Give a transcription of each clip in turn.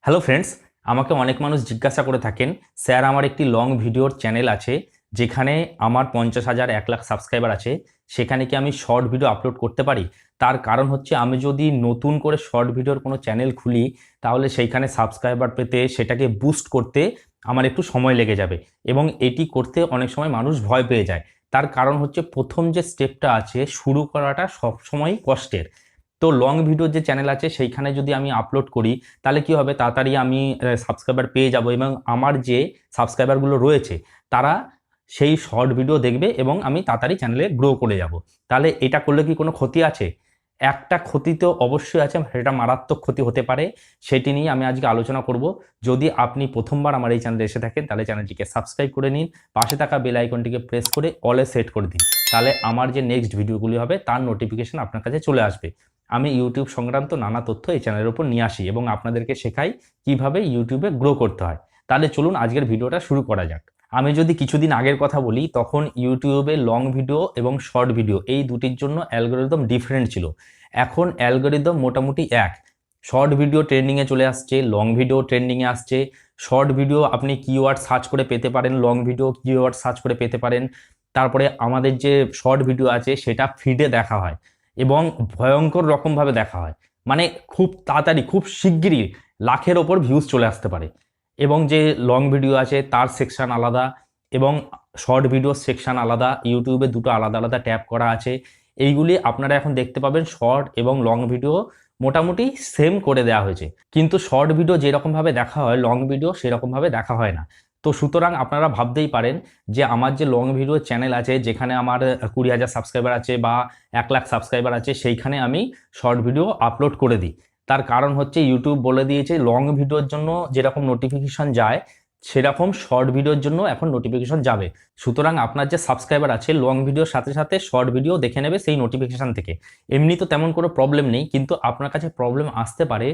Hello friends, আমাকে অনেক মানুষ জিজ্ঞাসা করে থাকেন, স্যার আমার একটি লং ভিডিওর চ্যানেল আছে যেখানে আমার 50,000 1 লাখ সাবস্ক্রাইবার আছে, সেখানে কি আমি শর্ট ভিডিও আপলোড করতে পারি? তার কারণ হচ্ছে আমি যদি নতুন করে শর্ট ভিডিওর কোনো চ্যানেল খুলি তাহলে সেইখানে সাবস্ক্রাইবার পেতে সেটাকে বুস্ট করতে আমার একটু সময় লেগে যাবে এবং এটি করতে অনেক সময় মানুষ ভয় পেয়ে যায়। তার কারণ হচ্ছে প্রথম যে স্টেপটা আছে শুরু করাটা সবসময় কষ্টের। তো লং ভিডিওর যে চ্যানেল আছে সেইখানে যদি আমি আপলোড করি তাহলে কি হবে, তাড়াতাড়ি আমি সাবস্ক্রাইবার পেয়ে যাব এবং আমার যে সাবস্ক্রাইবারগুলো রয়েছে তারা সেই শর্ট ভিডিও দেখবে এবং আমি তাড়াতাড়ি চ্যানেলে গ্রো করে যাব। তাহলে এটা করলে কি কোনো ক্ষতি আছে? একটা ক্ষতি তো অবশ্যই আছে, সেটা মারাত্মক ক্ষতি হতে পারে। সেটি নিয়ে আমি আজকে আলোচনা করব। যদি আপনি প্রথমবার আমার এই চ্যানেলে এসে থাকেন তাহলে চ্যানেলটিকে সাবস্ক্রাইব করে নিন, পাশে থাকা বেল আইকনটিকে প্রেস করে অলে সেট করে দিন, তাহলে আমার যে নেক্সট ভিডিওগুলি হবে তার নোটিফিকেশন আপনার কাছে চলে আসবে। আমি ইউটিউব সংক্রান্ত নানা তথ্য এই চ্যানেলের উপর নিয়ে আসি এবং আপনাদেরকে শেখাই কিভাবে ইউটিউবে গ্রো করতে হয়। তাহলে চলুন আজকের ভিডিওটা শুরু করা যাক। আমি যদি কিছুদিন আগের কথা বলি, তখন ইউটিউবে লং ভিডিও এবং শর্ট ভিডিও এই দুটির জন্য অ্যালগোরিদম ডিফারেন্ট ছিল। এখন অ্যালগোরিদম মোটামুটি এক। শর্ট ভিডিও ট্রেন্ডিংয়ে চলে আসছে, লং ভিডিও ট্রেন্ডিংয়ে আসছে। শর্ট ভিডিও আপনি কিওয়ার্ড সার্চ করে পেতে পারেন, লং ভিডিও কিওয়ার্ড সার্চ করে পেতে পারেন। তারপরে আমাদের যে শর্ট ভিডিও আছে সেটা ফিডে দেখা হয় এবং ভয়ঙ্কর রকমভাবে দেখা হয়, মানে খুব তাড়াতাড়ি খুব শিগগিরই লাখের ওপর ভিউজ চলে আসতে পারে। এবং যে লং ভিডিও আছে তার সেকশন আলাদা এবং শর্ট ভিডিও সেকশন আলাদা, ইউটিউবে দুটো আলাদা আলাদা ট্যাব করা আছে। এইগুলি আপনারা এখন দেখতে পাবেন, শর্ট এবং লং ভিডিও মোটামুটি সেম করে দেওয়া হয়েছে, কিন্তু শর্ট ভিডিও যেরকমভাবে দেখা হয় লং ভিডিও সেরকমভাবে দেখা হয় না। তো সুতরাং আপনারা ভাবতেই পারেন যে আমার যে লং ভিডিও চ্যানেল আছে যেখানে আমার 20,000 সাবস্ক্রাইবার আছে বা 1 লাখ সাবস্ক্রাইবার আছে, সেইখানে আমি শর্ট ভিডিও আপলোড করে দিই। তার কারণ হচ্ছে ইউটিউব বলে দিয়েছে লং ভিডিওর জন্য যেরকম নোটিফিকেশন যায় সেরকম শর্ট ভিডিওর জন্য এখন নোটিফিকেশন যাবে। সুতরাং আপনার যে সাবস্ক্রাইবার আছে লং ভিডিওর সাথে সাথে শর্ট ভিডিও দেখে নেবে সেই নোটিফিকেশন থেকে। এমনি তো তেমন কোনো প্রবলেম নেই, কিন্তু আপনার কাছে প্রবলেম আসতে পারে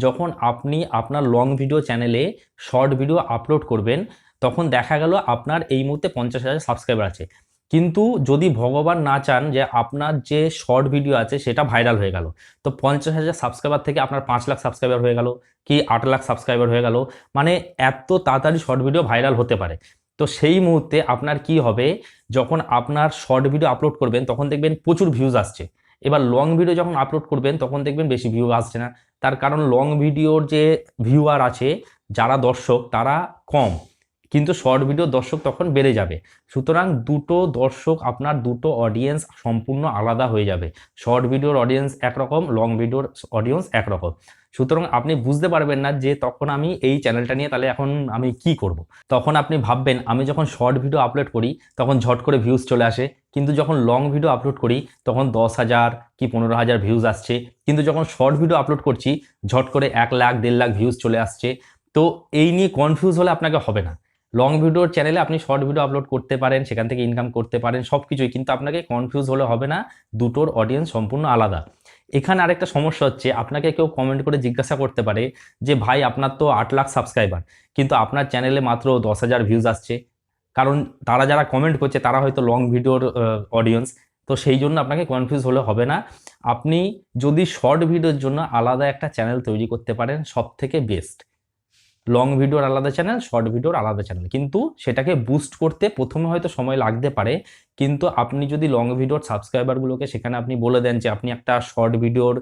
যখন আপনি আপনার লং ভিডিও চ্যানেলে শর্ট ভিডিও আপলোড করবেন। তখন দেখা গেল আপনার এই মুহূর্তে 50,000 সাবস্ক্রাইবার আছে, কিন্তু যদি ভগবান না চান যে আপনার যে শর্ট ভিডিও আছে সেটা ভাইরাল হয়ে গেল, তো 50,000 সাবস্ক্রাইবার থেকে আপনার 5 লাখ সাবস্ক্রাইবার হয়ে গেল কি 8 লাখ সাবস্ক্রাইবার হয়ে গেল, মানে এত তাড়াতাড়ি শর্ট ভিডিও ভাইরাল হতে পারে। তো সেই মুহূর্তে আপনার কি হবে, যখন আপনার শর্ট ভিডিও আপলোড করবেন তখন দেখবেন প্রচুর ভিউজ আসছে। এবার লং ভিডিও যখন আপলোড করবেন তখন দেখবেন বেশি ভিউ আসছে না। তার কারণ লং ভিডিওর যে ভিউয়ার আছে, যারা দর্শক তারা কম, কিন্তু শর্ট ভিডিও দর্শক তখন বেড়ে যাবে। সুতরাং দুটো দর্শক, আপনার দুটো অডিয়েন্স সম্পূর্ণ আলাদা হয়ে যাবে। শর্ট ভিডিওর অডিয়েন্স একরকম, লং ভিডিওর অডিয়েন্স একরকম। সুতরাং আপনি বুঝতে পারবেন না যে তখন আমি এই চ্যানেলটা নিয়ে তাহলে এখন আমি কি করব। তখন আপনি ভাববেন আমি যখন শর্ট ভিডিও আপলোড করি তখন ঝট করে ভিউজ চলে আসে, কিন্তু যখন লং ভিডিও আপলোড করি তখন 10,000 কি 15,000 ভিউজ আসছে, কিন্তু যখন শর্ট ভিডিও আপলোড করছি ঝট করে 1 লাখ 1.5 লাখ ভিউজ চলে আসছে। তো এই নিয়ে কনফিউজ হলে আপনাকে হবে না। লং ভিডিওর চ্যানেলে আপনি শর্ট ভিডিও আপলোড করতে পারেন, সেখান থেকে ইনকাম করতে পারেন সব কিছুই, কিন্তু আপনাকে কনফিউজ হলে হবে না, দুটোর অডিয়েন্স সম্পূর্ণ আলাদা। এখানে আরেকটা সমস্যা হচ্ছে, আপনাকে কেউ কমেন্ট করে জিজ্ঞাসা করতে পারে যে ভাই আপনার তো 8 লাখ সাবস্ক্রাইবার কিন্তু আপনার চ্যানেলে মাত্র 10,000 ভিউজ আসছে। কারণ তারা যারা কমেন্ট করছে তারা হয়তো লং ভিডিওর অডিয়েন্স। তো সেই জন্য আপনাকে কনফিউজ হলে হবে না। আপনি যদি শর্ট ভিডিওর জন্য আলাদা একটা চ্যানেল তৈরি করতে পারেন সব থেকে বেস্ট। লং ভিডিওর আলাদা চ্যানেল, শর্ট ভিডিওর আলাদা চ্যানেল, কিন্তু সেটাকে বুস্ট করতে প্রথমে হয়তো সময় লাগতে পারে। কিন্তু আপনি যদি লং ভিডিওর সাবস্ক্রাইবারগুলোকে সেখানে আপনি বলে দেন যে আপনি একটা শর্ট ভিডিওর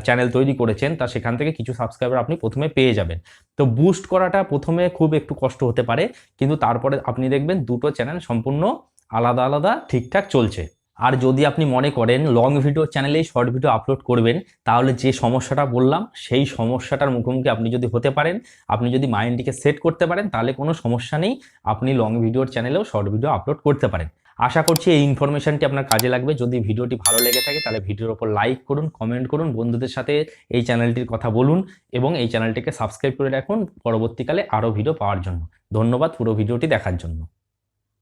চ্যানেল তৈরি করেছেন, তা সেখান থেকে কিছু সাবস্ক্রাইবার আপনি প্রথমে পেয়ে যাবেন। তো বুস্ট করাটা প্রথমে খুব একটু কষ্ট হতে পারে, কিন্তু তারপরে আপনি দেখবেন দুটো চ্যানেল সম্পূর্ণ আলাদা আলাদা ঠিকঠাক চলছে। আর যদি আপনি মনে করেন লং ভিডিও চ্যানেলেই শর্ট ভিডিও আপলোড করবেন, তাহলে যে সমস্যাটা বললাম সেই সমস্যাটার মুখোমুখি আপনি যদি হতে পারেন, আপনি যদি মাইন্ডটিকে সেট করতে পারেন, তাহলে কোনো সমস্যা নেই, আপনি লং ভিডিওর চ্যানেলেও শর্ট ভিডিও আপলোড করতে পারেন। আশা করছি এই ইনফরমেশনটি আপনার কাজে লাগবে। যদি ভিডিওটি ভালো লেগে থাকে তাহলে ভিডিওর ওপর লাইক করুন, কমেন্ট করুন, বন্ধুদের সাথে এই চ্যানেলটির কথা বলুন এবং এই চ্যানেলটিকে সাবস্ক্রাইব করে রাখুন পরবর্তীকালে আরও ভিডিও পাওয়ার জন্য। ধন্যবাদ পুরো ভিডিওটি দেখার জন্য।